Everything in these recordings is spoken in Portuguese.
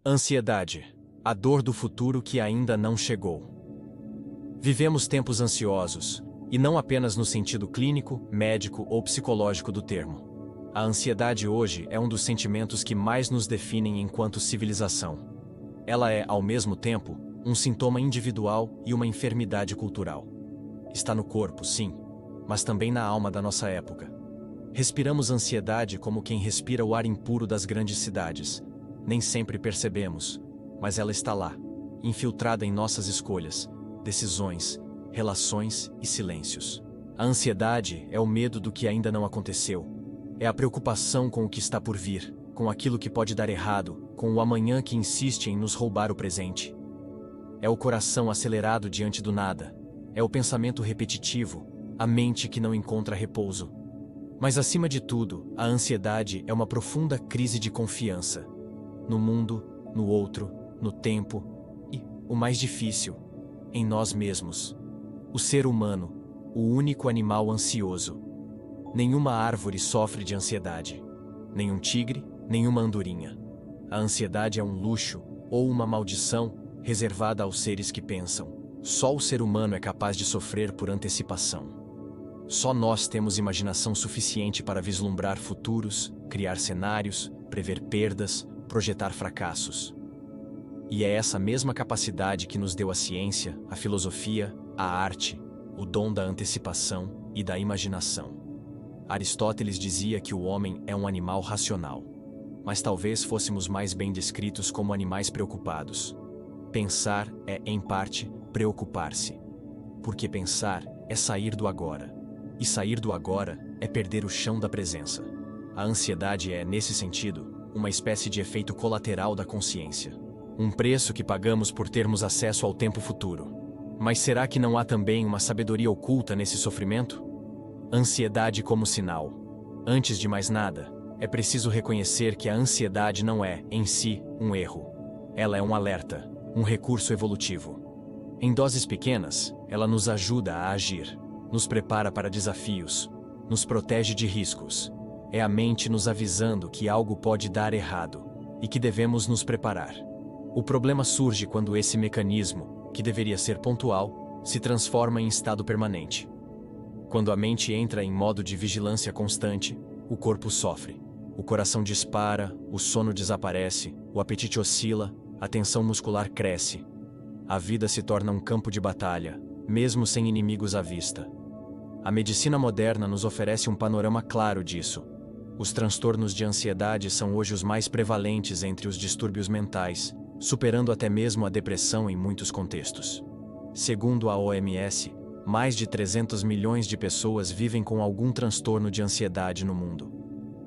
Ansiedade, a dor do futuro que ainda não chegou. Vivemos tempos ansiosos, e não apenas no sentido clínico, médico ou psicológico do termo. A ansiedade hoje é um dos sentimentos que mais nos definem enquanto civilização. Ela é, ao mesmo tempo, um sintoma individual e uma enfermidade cultural. Está no corpo, sim, mas também na alma da nossa época. Respiramos ansiedade como quem respira o ar impuro das grandes cidades. Nem sempre percebemos, mas ela está lá, infiltrada em nossas escolhas, decisões, relações e silêncios. A ansiedade é o medo do que ainda não aconteceu. É a preocupação com o que está por vir, com aquilo que pode dar errado, com o amanhã que insiste em nos roubar o presente. É o coração acelerado diante do nada. É o pensamento repetitivo, a mente que não encontra repouso. Mas acima de tudo, a ansiedade é uma profunda crise de confiança. No mundo, no outro, no tempo e, o mais difícil, em nós mesmos. O ser humano, o único animal ansioso. Nenhuma árvore sofre de ansiedade. Nenhum tigre, nenhuma andorinha. A ansiedade é um luxo ou uma maldição reservada aos seres que pensam. Só o ser humano é capaz de sofrer por antecipação. Só nós temos imaginação suficiente para vislumbrar futuros, criar cenários, prever perdas, projetar fracassos. E é essa mesma capacidade que nos deu a ciência, a filosofia, a arte, o dom da antecipação e da imaginação. Aristóteles dizia que o homem é um animal racional, mas talvez fôssemos mais bem descritos como animais preocupados. Pensar é, em parte, preocupar-se. Porque pensar é sair do agora. E sair do agora é perder o chão da presença. A ansiedade é, nesse sentido, uma espécie de efeito colateral da consciência. Um preço que pagamos por termos acesso ao tempo futuro. Mas será que não há também uma sabedoria oculta nesse sofrimento? Ansiedade como sinal. Antes de mais nada, é preciso reconhecer que a ansiedade não é, em si, um erro. Ela é um alerta, um recurso evolutivo. Em doses pequenas, ela nos ajuda a agir, nos prepara para desafios, nos protege de riscos. É a mente nos avisando que algo pode dar errado e que devemos nos preparar. O problema surge quando esse mecanismo, que deveria ser pontual, se transforma em estado permanente. Quando a mente entra em modo de vigilância constante, o corpo sofre. O coração dispara, o sono desaparece, o apetite oscila, a tensão muscular cresce. A vida se torna um campo de batalha, mesmo sem inimigos à vista. A medicina moderna nos oferece um panorama claro disso. Os transtornos de ansiedade são hoje os mais prevalentes entre os distúrbios mentais, superando até mesmo a depressão em muitos contextos. Segundo a OMS, mais de 300 milhões de pessoas vivem com algum transtorno de ansiedade no mundo.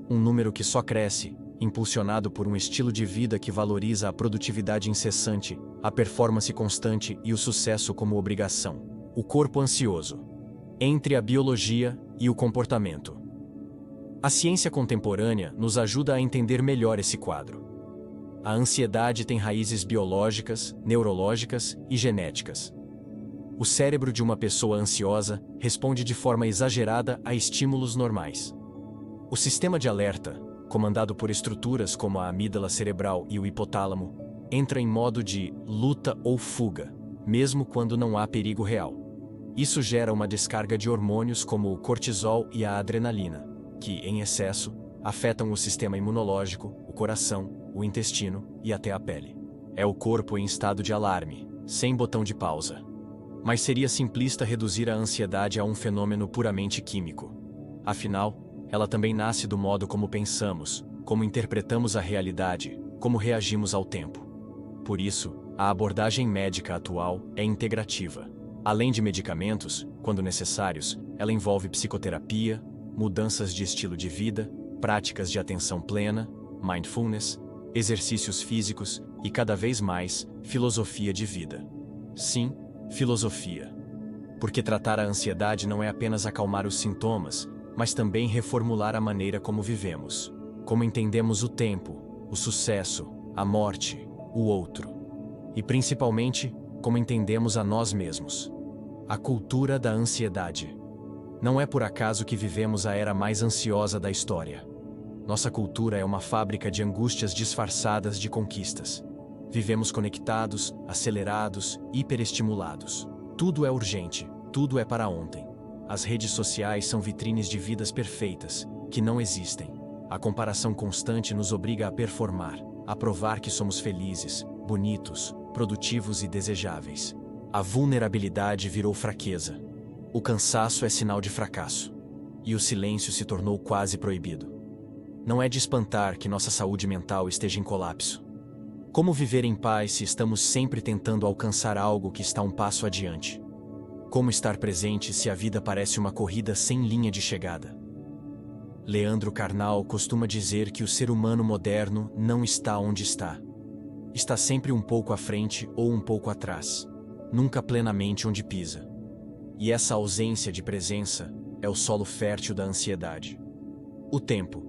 Um número que só cresce, impulsionado por um estilo de vida que valoriza a produtividade incessante, a performance constante e o sucesso como obrigação. O corpo ansioso. Entre a biologia e o comportamento. A ciência contemporânea nos ajuda a entender melhor esse quadro. A ansiedade tem raízes biológicas, neurológicas e genéticas. O cérebro de uma pessoa ansiosa responde de forma exagerada a estímulos normais. O sistema de alerta, comandado por estruturas como a amígdala cerebral e o hipotálamo, entra em modo de luta ou fuga, mesmo quando não há perigo real. Isso gera uma descarga de hormônios como o cortisol e a adrenalina, que, em excesso, afetam o sistema imunológico, o coração, o intestino e até a pele. É o corpo em estado de alarme, sem botão de pausa. Mas seria simplista reduzir a ansiedade a um fenômeno puramente químico. Afinal, ela também nasce do modo como pensamos, como interpretamos a realidade, como reagimos ao tempo. Por isso, a abordagem médica atual é integrativa. Além de medicamentos, quando necessários, ela envolve psicoterapia, mudanças de estilo de vida, práticas de atenção plena, mindfulness, exercícios físicos e, cada vez mais, filosofia de vida. Sim, filosofia. Porque tratar a ansiedade não é apenas acalmar os sintomas, mas também reformular a maneira como vivemos, como entendemos o tempo, o sucesso, a morte, o outro. E principalmente, como entendemos a nós mesmos. A cultura da ansiedade. Não é por acaso que vivemos a era mais ansiosa da história. Nossa cultura é uma fábrica de angústias disfarçadas de conquistas. Vivemos conectados, acelerados, hiperestimulados. Tudo é urgente, tudo é para ontem. As redes sociais são vitrines de vidas perfeitas, que não existem. A comparação constante nos obriga a performar, a provar que somos felizes, bonitos, produtivos e desejáveis. A vulnerabilidade virou fraqueza. O cansaço é sinal de fracasso. E o silêncio se tornou quase proibido. Não é de espantar que nossa saúde mental esteja em colapso. Como viver em paz se estamos sempre tentando alcançar algo que está um passo adiante? Como estar presente se a vida parece uma corrida sem linha de chegada? Leandro Carnal costuma dizer que o ser humano moderno não está onde está. Está sempre um pouco à frente ou um pouco atrás, nunca plenamente onde pisa. E essa ausência de presença é o solo fértil da ansiedade. O tempo,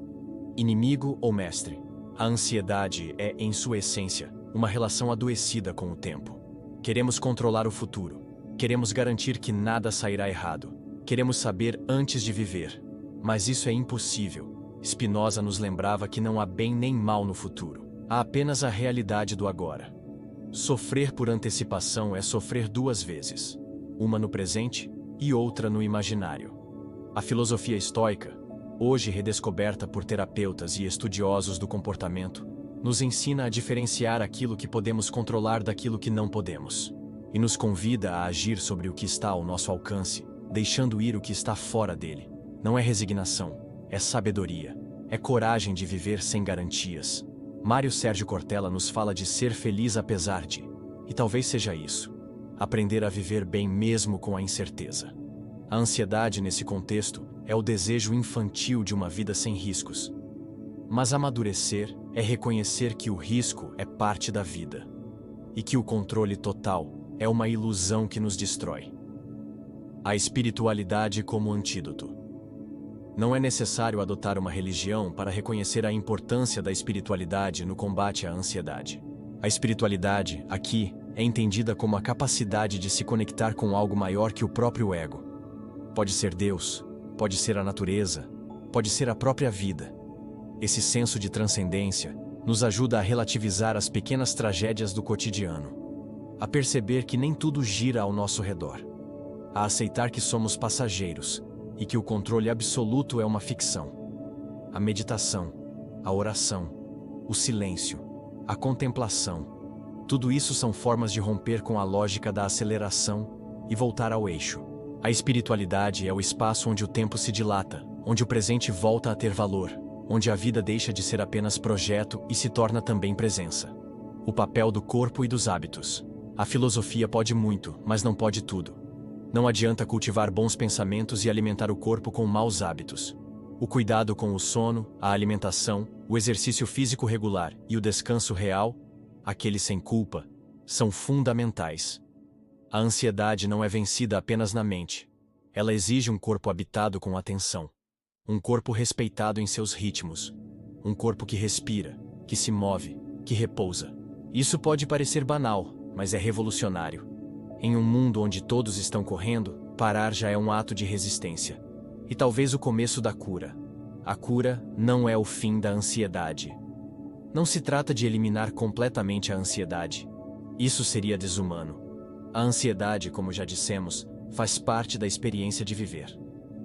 inimigo ou mestre? A ansiedade é, em sua essência, uma relação adoecida com o tempo. Queremos controlar o futuro. Queremos garantir que nada sairá errado. Queremos saber antes de viver. Mas isso é impossível. Spinoza nos lembrava que não há bem nem mal no futuro. Há apenas a realidade do agora. Sofrer por antecipação é sofrer duas vezes. Uma no presente e outra no imaginário. A filosofia estoica, hoje redescoberta por terapeutas e estudiosos do comportamento, nos ensina a diferenciar aquilo que podemos controlar daquilo que não podemos. E nos convida a agir sobre o que está ao nosso alcance, deixando ir o que está fora dele. Não é resignação, é sabedoria, é coragem de viver sem garantias. Mário Sérgio Cortella nos fala de ser feliz apesar de, e talvez seja isso, aprender a viver bem mesmo com a incerteza. A ansiedade nesse contexto é o desejo infantil de uma vida sem riscos. Mas amadurecer é reconhecer que o risco é parte da vida, e que o controle total é uma ilusão que nos destrói. A espiritualidade como antídoto. Não é necessário adotar uma religião para reconhecer a importância da espiritualidade no combate à ansiedade. A espiritualidade, aqui, é entendida como a capacidade de se conectar com algo maior que o próprio ego. Pode ser Deus, pode ser a natureza, pode ser a própria vida. Esse senso de transcendência nos ajuda a relativizar as pequenas tragédias do cotidiano, a perceber que nem tudo gira ao nosso redor, a aceitar que somos passageiros e que o controle absoluto é uma ficção. A meditação, a oração, o silêncio, a contemplação, tudo isso são formas de romper com a lógica da aceleração e voltar ao eixo. A espiritualidade é o espaço onde o tempo se dilata, onde o presente volta a ter valor, onde a vida deixa de ser apenas projeto e se torna também presença. O papel do corpo e dos hábitos. A filosofia pode muito, mas não pode tudo. Não adianta cultivar bons pensamentos e alimentar o corpo com maus hábitos. O cuidado com o sono, a alimentação, o exercício físico regular e o descanso real, aquele sem culpa, são fundamentais. A ansiedade não é vencida apenas na mente. Ela exige um corpo habitado com atenção. Um corpo respeitado em seus ritmos. Um corpo que respira, que se move, que repousa. Isso pode parecer banal, mas é revolucionário. Em um mundo onde todos estão correndo, parar já é um ato de resistência. E talvez o começo da cura. A cura não é o fim da ansiedade. Não se trata de eliminar completamente a ansiedade. Isso seria desumano. A ansiedade, como já dissemos, faz parte da experiência de viver.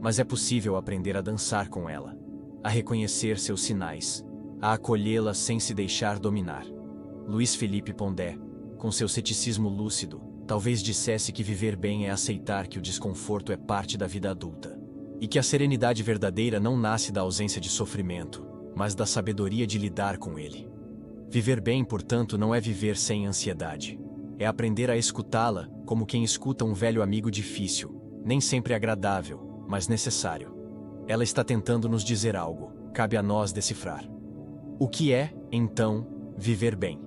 Mas é possível aprender a dançar com ela, a reconhecer seus sinais, a acolhê-la sem se deixar dominar. Luiz Felipe Pondé, com seu ceticismo lúcido, talvez dissesse que viver bem é aceitar que o desconforto é parte da vida adulta. E que a serenidade verdadeira não nasce da ausência de sofrimento, mas da sabedoria de lidar com ele. Viver bem, portanto, não é viver sem ansiedade. É aprender a escutá-la como quem escuta um velho amigo difícil, nem sempre agradável, mas necessário. Ela está tentando nos dizer algo, cabe a nós decifrar. O que é, então, viver bem?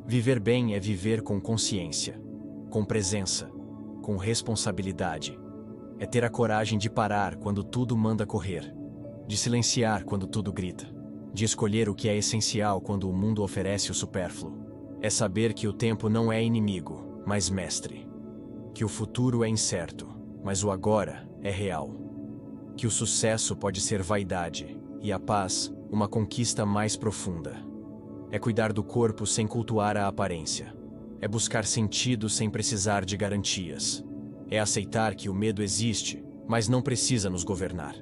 Viver bem é viver com consciência, com presença, com responsabilidade. É ter a coragem de parar quando tudo manda correr, de silenciar quando tudo grita, de escolher o que é essencial quando o mundo oferece o supérfluo. É saber que o tempo não é inimigo, mas mestre. Que o futuro é incerto, mas o agora é real. Que o sucesso pode ser vaidade, e a paz, uma conquista mais profunda. É cuidar do corpo sem cultuar a aparência. É buscar sentido sem precisar de garantias. É aceitar que o medo existe, mas não precisa nos governar.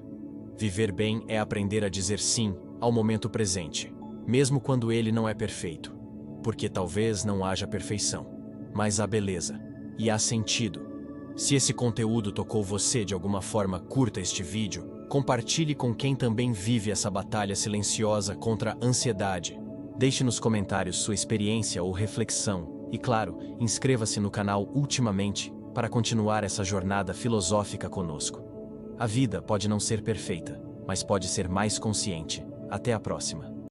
Viver bem é aprender a dizer sim ao momento presente, mesmo quando ele não é perfeito. Porque talvez não haja perfeição, mas há beleza e há sentido. Se esse conteúdo tocou você de alguma forma, curta este vídeo, compartilhe com quem também vive essa batalha silenciosa contra a ansiedade. Deixe nos comentários sua experiência ou reflexão e, claro, inscreva-se no canal ultimamente para continuar essa jornada filosófica conosco. A vida pode não ser perfeita, mas pode ser mais consciente. Até a próxima.